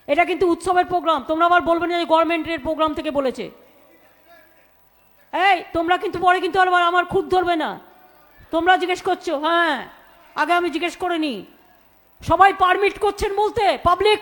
এটা কিন্তু উৎসবের প্রোগ্রাম, তোমরা আবার বলবে না যে গভর্নমেন্টের প্রোগ্রাম থেকে বলেছে। এই তোমরা কিন্তু পরে কিন্তু আবার আমার খুদ ধরবে না, তোমরা জিজ্ঞেস করছো। হ্যাঁ, আগে আমি জিজ্ঞেস করে নি, সবাই পারমিট করছেন বলতে পাবলিক।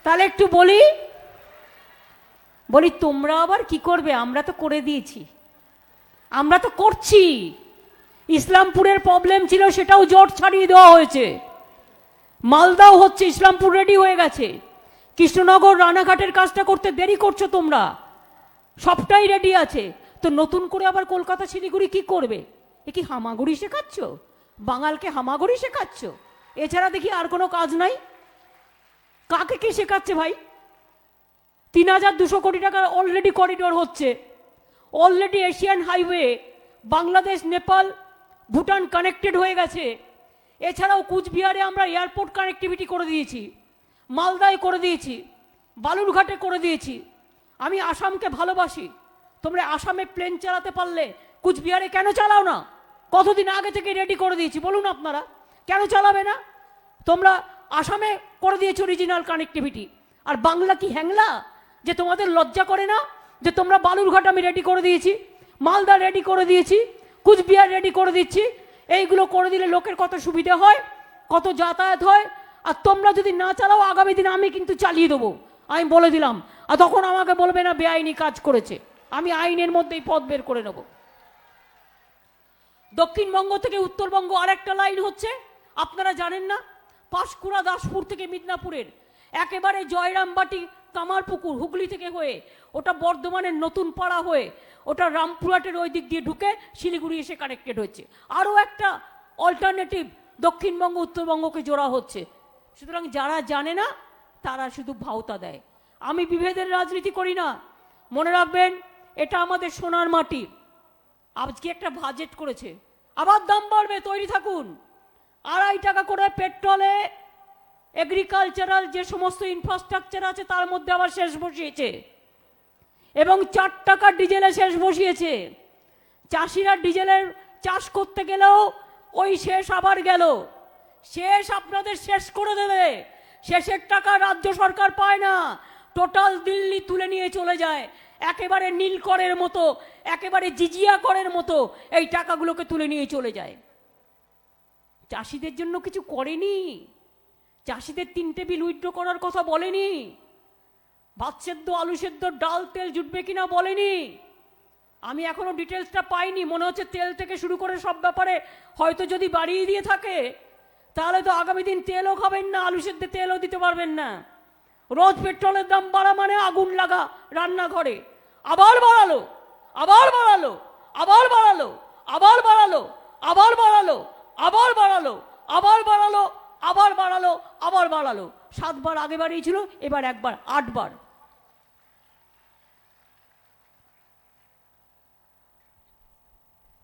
তাহলে একটু বলি তোমরা আবার কি করবে? আমরা তো করে দিয়েছি, আমরা তো করছি। ইসলামপুরের প্রবলেম ছিল, সেটাও জট ছাড়িয়ে দেওয়া হয়েছে। মালদাও হচ্ছে, ইসলামপুর রেডি হয়ে গেছে। কৃষ্ণনগর রানাঘাটের কাজটা করতে দেরি করছো তোমরা, সবটাই রেডি আছে। তো নতুন করে আবার কলকাতা শিলিগুড়ি কি করবে? এ কি হামাগুড়ি শেখাচ্ছ? বাঙালকে হামাগুড়ি শেখাচ্ছ? এছাড়া দেখি আর কোনো কাজ নাই। কাকে কি শেখাচ্ছে ভাই? ৩,২০০ কোটি টাকার অলরেডি করিডোর হচ্ছে, already Asian highway Bangladesh Nepal Bhutan connected হয়ে গেছে। এছাড়াও কুচবিহারে আমরা এয়ারপোর্ট কানেক্টিভিটি করে দিয়েছি, মালদায় করে দিয়েছি, বালুরঘাটে করে দিয়েছি। আমি আসামকে ভালোবাসি, তোমরা আসামে প্লেন চালাতে পারলে কুচবিহারে কেন চালাও না? কতদিন আগে থেকে রেডি করে দিয়েছি, বলুন আপনারা কেন চালাবে না? তোমরা আসামে করে দিয়েছো রিজিনাল কানেক্টিভিটি, আর বাংলা কি হ্যাংলা যে তোমাদের লজ্জা করে না যে তোমরা বালুরঘাট আমি রেডি করে দিয়েছি, মালদা রেডি করে দিয়েছি, কুচবিহার রেডি করে দিচ্ছি। এইগুলো করে দিলে লোকের কত সুবিধা হয়, কত যাতায়াত হয়। আর তোমরা যদি না চালাও, আগামী দিন আমি কিন্তু চালিয়ে দেবো, আমি বলে দিলাম। আর তখন আমাকে বলবে না বেআইনি কাজ করেছে, আমি আইনের মধ্যেই পথ বের করে নেব। দক্ষিণবঙ্গ থেকে উত্তরবঙ্গ আরেকটা লাইন হচ্ছে, আপনারা জানেন না? পাঁশকুড়া দাসপুর থেকে মিদনাপুরের একেবারে জয়রামবাটি কামারপুকুর হুগলি থেকে হয়ে ওটা বর্ধমানের নতুন পাড়া হয়ে ওটা রামপুরহাটের ওই দিক দিয়ে ঢুকে শিলিগুড়ি এসে কানেক্টেড হচ্ছে। আরও একটা অল্টারনেটিভ দক্ষিণবঙ্গ উত্তরবঙ্গকে জোড়া হচ্ছে। সুতরাং যারা জানে না তারা শুধু ভাওতা দেয়। আমি বিভেদের রাজনীতি করি না, মনে রাখবেন এটা আমাদের সোনার মাটি। আজকে একটা বাজেট করেছে, আবার দাম বাড়বে, তৈরি থাকুন। 2.5 টাকা করে পেট্রোলে, এগ্রিকালচারাল যে সমস্ত ইনফ্রাস্ট্রাকচার আছে তার মধ্যে আবার শেষ বসিয়েছে, এবং 4 টাকা ডিজেলে শেষ বসিয়েছে। চাষিরা ডিজেলের চাষ করতে গেলেও ওই শেষ আবার গেল। শেষ আপনাদের শেষ করে দেবে, শেষের টাকা রাজ্য সরকার পায় না, টোটাল দিল্লি তুলে নিয়ে চলে যায়। একেবারে নীলকরের মতো, একেবারে জিজিয়া করের মতো এই টাকাগুলোকে তুলে নিয়ে চলে যায়। চাষিদের জন্য কিছু করেনি, চাষিদের 3 টেবিল উইথড্র করার কথা বলেনি, ভাত সেদ্ধ আলু সেদ্ধ ডাল তেল জুটবে কিনা বলেনি। আমি এখনো ডিটেলসটা পাইনি, মনে হচ্ছে তেল থেকে শুরু করে সব ব্যাপারে হয়তো যদি বাড়িয়ে দিয়ে থাকে তাহলে তো আগামী দিন তেলও খাবেন না, আলু সেদ্ধে তেলও দিতে পারবেন না। রোজ পেট্রোলের দাম বাড়া মানে আগুন লাগা রান্নাঘরে। আবার বাড়ালো, আবার বাড়ালো, আবার বাড়ালো, আবার বাড়ালো, আবার বাড়ালো, আবার বাড়ালো, আবার বাড়ালো, আবার বাড়ালো, আবার বাড়ালো। 7 বার আগে বাড়িয়েছিল, এবার একবার 8 বার।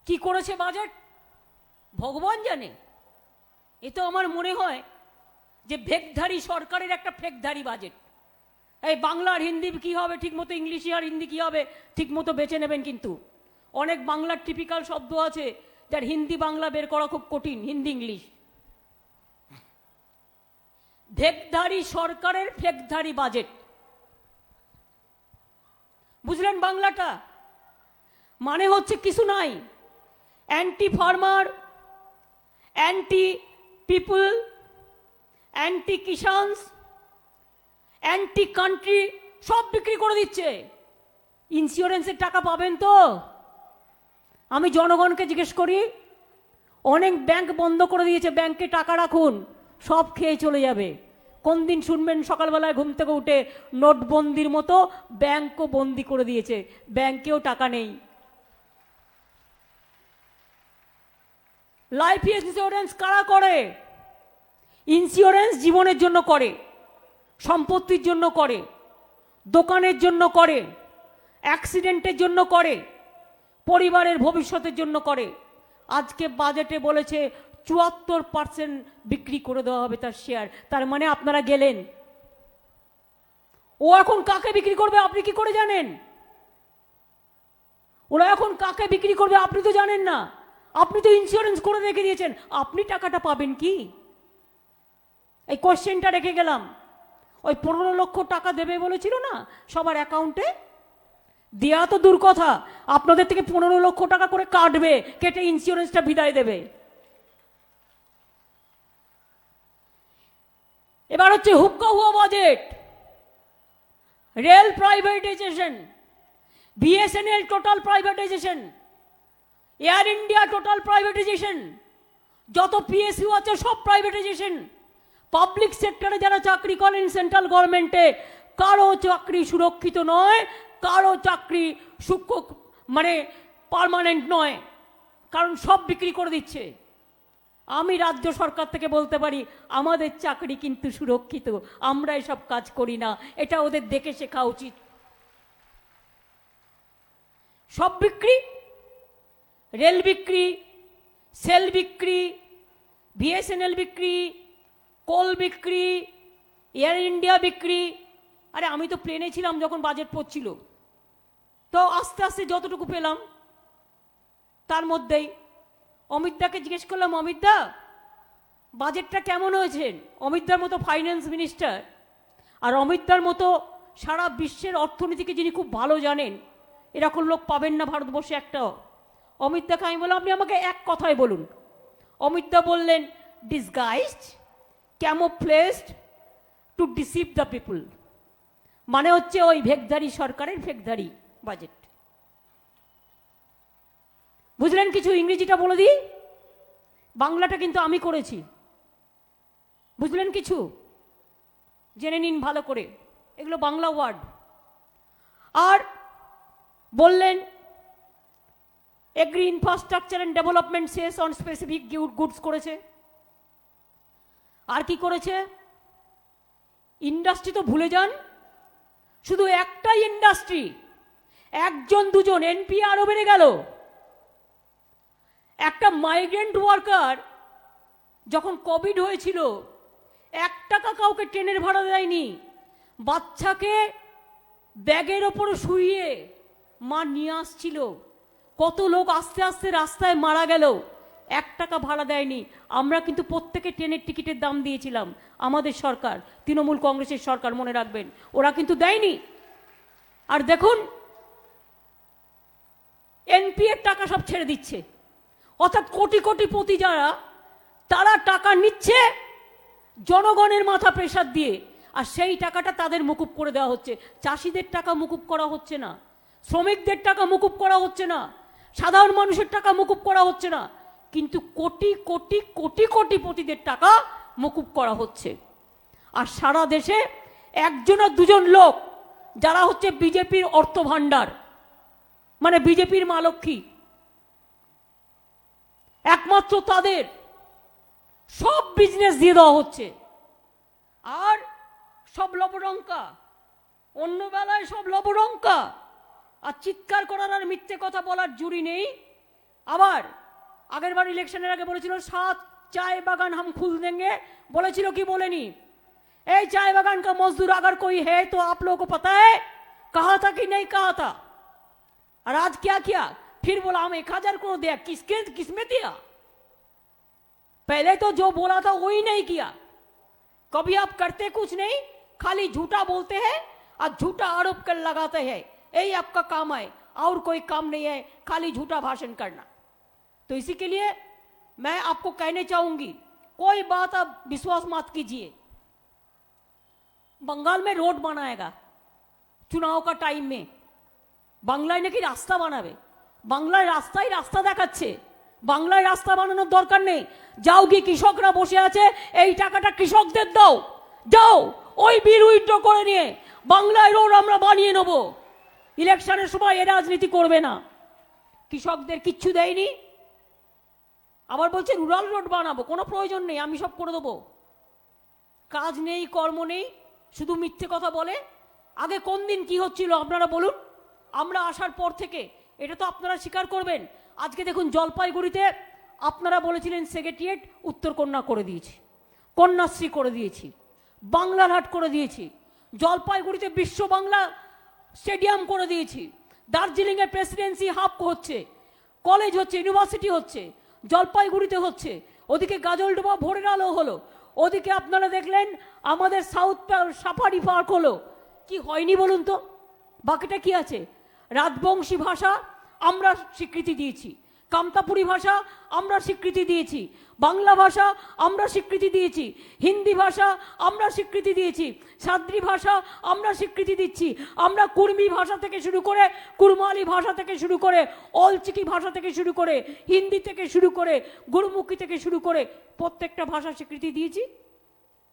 কি করেছে বাজেট ভগবান জানে। এ তো আমার মনে হয় যে ভেকধারী সরকারের একটা ফেকধারী বাজেট। এই বাংলা আর হিন্দি কি হবে ঠিক মতো, ইংলিশে আর হিন্দি কি হবে ঠিক মতো বেছে নেবেন। কিন্তু অনেক বাংলার টিপিক্যাল শব্দ আছে যার হিন্দি বাংলা বের করা খুব কঠিন, হিন্দি ইংলিশ। ভেকধারী সরকারের ফেকধারী বাজেট, বুঝলেন বাংলাটা? মানে হচ্ছে কিছু নাই, anti farmer, anti people, anti কিষানস, অ্যান্টি কান্ট্রি, সব বিক্রি করে দিচ্ছে। ইন্স্যুরেন্সের টাকা পাবেন তো? আমি জনগণকে জিজ্ঞেস করি, অনেক ব্যাংক বন্ধ করে দিয়েছে, ব্যাংকে টাকা রাখুন, সব খেয়ে চলে যাবে। কোন দিন শুনবেন সকালবেলায় ঘুম থেকে উঠে নোটবন্দির মতো ব্যাংকও বন্দি করে দিয়েছে, ব্যাংকেও টাকা নেই। লাইফ ইন্স্যুরেন্স কারা করে? ইন্স্যুরেন্স জীবনের জন্য করে, সম্পত্তির জন্য করে, দোকানের জন্য করে, অ্যাক্সিডেন্টের জন্য করে, পরিবারের ভবিষ্যতের জন্য করে। আজকে বাজেটে বলেছে 74% বিক্রি করে দেওয়া হবে তার শেয়ার। তার মানে আপনারা গেলেন, ও এখন কাকে বিক্রি করবে আপনি কি করে জানেন? ওরা এখন কাকে বিক্রি করবে আপনি তো জানেন না। আপনি তো ইন্স্যুরেন্স করে রেখে দিয়েছেন, আপনি টাকাটা পাবেন কি? এই কোশ্চেনটা রেখে গেলাম। ওই 15 লক্ষ টাকা দেবে বলেছিল না সবার অ্যাকাউন্টে, দেয়া তো দূর কথা, আপনাদের থেকে 15 লক্ষ টাকা করে কাটবে, কেটে ইন্স্যুরেন্সটা বিদায় দেবে। এবার হচ্ছে হুক্কা হুয়া budget, rail privatisation, BSNL total privatisation, air India total privatisation, যত পিএসইউ আছে সব প্রাইভেটাইজেশন। পাবলিক সেক্টরে যারা চাকরি করেন সেন্ট্রাল গভর্নমেন্টে, কারো চাকরি সুরক্ষিত নয়, কারো চাকরি মানে পার্মানেন্ট নয়, কারণ সব বিক্রি করে দিচ্ছে। আমি রাজ্য সরকার থেকে বলতে পারি আমাদের চাকরি কিন্তু সুরক্ষিত, আমরা এসব কাজ করি না, এটা ওদের দেখে শেখা উচিত। সব বিক্রি, রেল বিক্রি, সেল বিক্রি, বিএসএনএল বিক্রি, কোল বিক্রি, এয়ার ইন্ডিয়া বিক্রি। আরে আমি তো প্লেনে ছিলাম যখন বাজেট পড়ছিল, তো আস্তে আস্তে যতটুকু পেলাম তার মধ্যেই অমিতদাকে জিজ্ঞেস করলাম, অমিতদা বাজেটটা কেমন হয়েছে? অমিতদার মতো ফাইন্যান্স মিনিস্টার আর অমিতদার মতো সারা বিশ্বের অর্থনীতিকে যিনি খুব ভালো জানেন, এরকম লোক পাবেন না ভারতবর্ষে একটাও। অমিতদাকে আমি বললাম আপনি আমাকে এক কথায় বলুন। অমিতদা বললেন disguised, camouflaged to deceive the people, মানে হচ্ছে ওই ভেকধারী সরকারের ভেকধারী বাজেট। বুঝলেন কিছু? ইংরেজিটা বলে দিই, বাংলাটা কিন্তু আমি করেছি। বুঝলেন কিছু? জেনে নিন ভালো করে, এগুলো বাংলা ওয়ার্ড। আর বললেন agri infrastructure and development cess on specific goods করেছে। আর কি করেছে? ইন্ডাস্ট্রি তো ভুলে যান, শুধু একটাই ইন্ডাস্ট্রি, একজন দুজন এনপি আরো বেড়ে গেল। একটা মাইগ্রেন্ট ওয়ার্কার যখন কোভিড হয়েছিল 1 টাকা কাউকে ট্রেনের ভাড়া দেয়নি, বাচ্চাকে ব্যাগের ওপর শুইয়ে মা নিয়ে আসছিল। কত লোক আস্তে আস্তে রাস্তায় মারা গেল, 1 টাকা ভাড়া দেয়নি। আমরা কিন্তু প্রত্যেকে ট্রেনের টিকিটের দাম দিয়েছিলাম, আমাদের সরকার, তৃণমূল কংগ্রেসের সরকার, মনে রাখবেন, ওরা কিন্তু দেয়নি। আর দেখুন এনপি এর টাকা সব ছেড়ে দিচ্ছে, অর্থাৎ কোটি কোটিপতি যারা, তারা টাকা নিচ্ছে জনগণের মাথা প্রেসার দিয়ে, আর সেই টাকাটা তাদের মুকুব করে দেওয়া হচ্ছে। চাষিদের টাকা মুকুব করা হচ্ছে না, শ্রমিকদের টাকা মুকুব করা হচ্ছে না, সাধারণ মানুষের টাকা মুকুব করা হচ্ছে না, কিন্তু কোটি কোটি কোটি কোটিপতিদের টাকা মুকুব করা হচ্ছে। আর সারা দেশে একজন আর দুজন লোক যারা হচ্ছে বিজেপির অর্থ ভাণ্ডার, মানে বিজেপির মা লক্ষ্মী, একমাত্র তাদের সব বিজনেস দিয়ে দেওয়া হচ্ছে। আর সব লবডঙ্কা, অন্য বেলায় সব লবডঙ্কা, আর চিৎকার করার আর মিথ্যে কথা বলার জুড়ি নেই। আবার আগের বার ইলেকশনের আগে বলেছিল 7 চাय बागान हम खुल देंगे, বলেছিল কি বলেনি? এই चाय बागान का मजदूर अगर कोई है तो आप लोगों को पता है, कहा था कि नहीं कहा था? और आज क्या किया? फिर बोला हम 1000 करोड़ दिया, किसमें दिया? पहले तो जो बोला था वही नहीं किया। कभी आप करते कुछ नहीं, खाली झूठा बोलते हैं और झूठा आरोप कर लगाते हैं, यही आपका काम है, और कोई काम नहीं है, खाली झूठा भाषण करना। तो इसी के लिए मैं आपको कहने चाहूंगी, कोई बात आप विश्वास मत कीजिए। बंगाल में रोड बनाएगा चुनाव का टाइम में, বাংলায় নাকি রাস্তা বানাবে, বাংলায় রাস্তাই রাস্তা দেখাচ্ছে, বাংলায় রাস্তা বানানোর দরকার নেই। যাও গিয়ে কৃষকরা বসে আছে, এই টাকাটা কৃষকদের দাও, যাও ওই বিল উইথড্র করে নিয়ে বাংলায় রোড আমরা বানিয়ে নেব। ইলেকশনের সময় এ রাজনীতি করবে না, কৃষকদের কিচ্ছু দেয়নি, আবার বলছে রুরাল রোড বানাবো, কোনো প্রয়োজন নেই, আমি সব করে দেবো। কাজ নেই, কর্ম নেই, শুধু মিথ্যে কথা বলে। আগে কোন দিন কি হচ্ছিল আপনারা বলুন, আমরা আসার পর থেকে এটা তো আপনারা স্বীকার করবেন। আজকে দেখুন জলপাইগুড়িতে আপনারা বলেছিলেন সেক্রেটারিয়েট, উত্তরকন্যা করে দিয়েছি, কন্যাশ্রী করে দিয়েছি, বাংলারহাট করে দিয়েছি, জলপাইগুড়িতে বিশ্ব বাংলা স্টেডিয়াম করে দিয়েছি, দার্জিলিংয়ে প্রেসিডেন্সি হাব হচ্ছে, কলেজ হচ্ছে, ইউনিভার্সিটি হচ্ছে, জলপাইগুড়িতে হচ্ছে, ওদিকে গাজলডোবা ভোরের আলো হলো, ওদিকে আপনারা দেখলেন আমাদের সাউথ সাফারি পার্ক হলো, কি হয়নি বলুন তো? বাকিটা কি আছে? রাজবংশী ভাষা আমরা স্বীকৃতি দিয়েছি, কামতাপুরী ভাষা আমরা স্বীকৃতি দিয়েছি, বাংলা ভাষা আমরা স্বীকৃতি দিয়েছি, হিন্দি ভাষা আমরা স্বীকৃতি দিয়েছি, সাদ্রি ভাষা আমরা স্বীকৃতি দিচ্ছি, আমরা কুর্মি ভাষা থেকে শুরু করে, কুরমালি ভাষা থেকে শুরু করে, অলচিকি ভাষা থেকে শুরু করে, হিন্দি থেকে শুরু করে, গুরুমুখী থেকে শুরু করে প্রত্যেকটা ভাষা স্বীকৃতি দিয়েছি।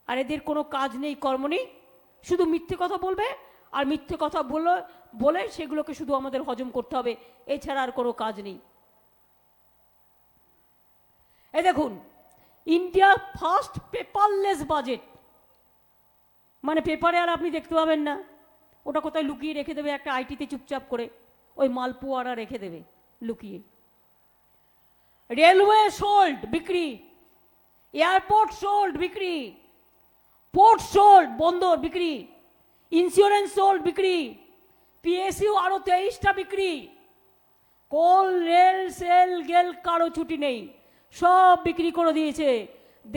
আর এদের কোনো কাজ নেই, কর্ম নেই, শুধু মিথ্যে কথা বলবে, আর মিথ্যে কথা বলে সেগুলোকে শুধু আমাদের হজম করতে হবে, এছাড়া আর কোনো কাজ নেই। এই দেখুন, ইন্ডিয়া ফার্স্ট পেপারলেস বাজেট, মানে পেপারে আর আপনি দেখতে পাবেন না, ওটা কোথায় লুকিয়ে রেখে দেবে একটা আইটিতে চুপচাপ করে, ওই মালপোয়ারা রেখে দেবে লুকিয়ে। রেলওয়ে সোল্ড বিক্রি, এয়ারপোর্ট সোল্ড বিক্রি, পোর্ট সোল্ড বন্দর বিক্রি, ইন্স্যুরেন্স সোল্ড বিক্রি, পিএসইউ আরো 23টা বিক্রি, কোল রেল সেল গেল কারো ছুটি নেই, সব বিক্রি করে দিয়েছে,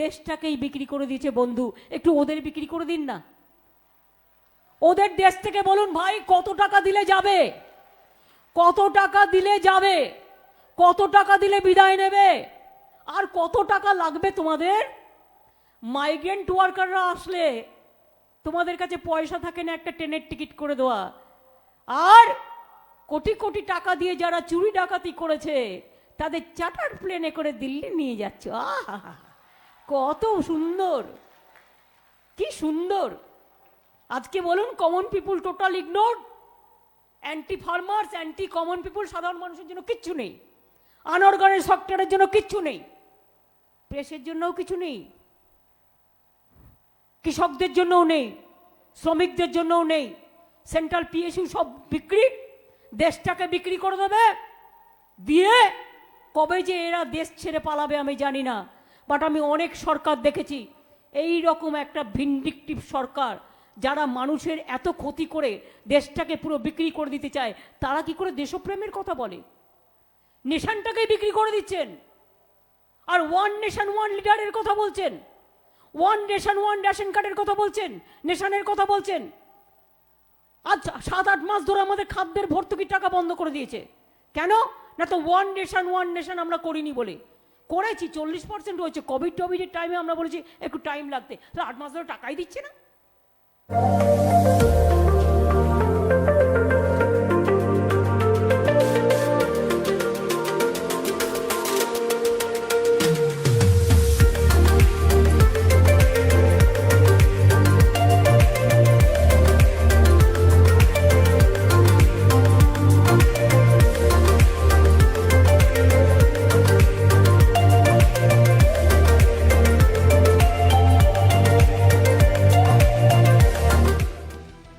দেশটাকেই বিক্রি করে দিয়েছে। বন্ধু, একটু ওদের বিক্রি করে দিন না, ওদের দেশ থেকে বলুন ভাই কত টাকা দিলে যাবে, কত টাকা দিলে যাবে, কত টাকা দিলে বিদায় নেবে, আর কত টাকা লাগবে তোমাদের? মাইগ্রেন্ট ওয়ার্কাররা আসলে তোমাদের কাছে পয়সা থাকে না একটা ট্রেনের টিকিট করে দেওয়া, আর কোটি কোটি টাকা দিয়ে যারা চুরি ডাকাতি করেছে তাদের চার্টার প্লেনে করে দিল্লি নিয়ে যাচ্ছ। আহা, কত সুন্দর, কি সুন্দর। আজকে বলুন কমন পিপুল total ignored, anti farmers, anti common পিপুল, সাধারণ মানুষের জন্য কিচ্ছু নেই, আনঅর্গানাইজ সেক্টরের জন্য কিচ্ছু নেই, প্রেসের জন্যও কিছু নেই, কৃষকদের জন্যও নেই, শ্রমিকদের জন্যও নেই। সেন্ট্রাল পিএসইউ সব বিক্রি, দেশটাকে বিক্রি করে দেবে, দিয়ে কবে যে এরা দেশ ছেড়ে পালাবে আমি জানি না, বাট আমি অনেক সরকার দেখেছি এই রকম একটা ভিন্ডিকটিভ সরকার, যারা মানুষের এত ক্ষতি করে দেশটাকে পুরো বিক্রি করে দিতে চায়, তারা কি করে দেশপ্রেমের কথা বলে? নেশনটাকেই বিক্রি করে দিচ্ছেন, আর ওয়ান নেশন ওয়ান লিডারের কথা বলছেন, ওয়ান নেশন ওয়ান রেশন কার্ডের কথা বলছেন, নেশনের কথা বলছেন। আজ 7-8 মাস ধরে আমাদের খাদ্যের ভর্তুকির টাকা বন্ধ করে দিয়েছে, কেন না? তো ওয়ান নেশন আমরা করিনি বলে। করেছি, 40% হয়েছে, কোভিডের টাইমে আমরা বলেছি একটু টাইম লাগতে, তো 8 মাস ধরে টাকাই দিচ্ছে না।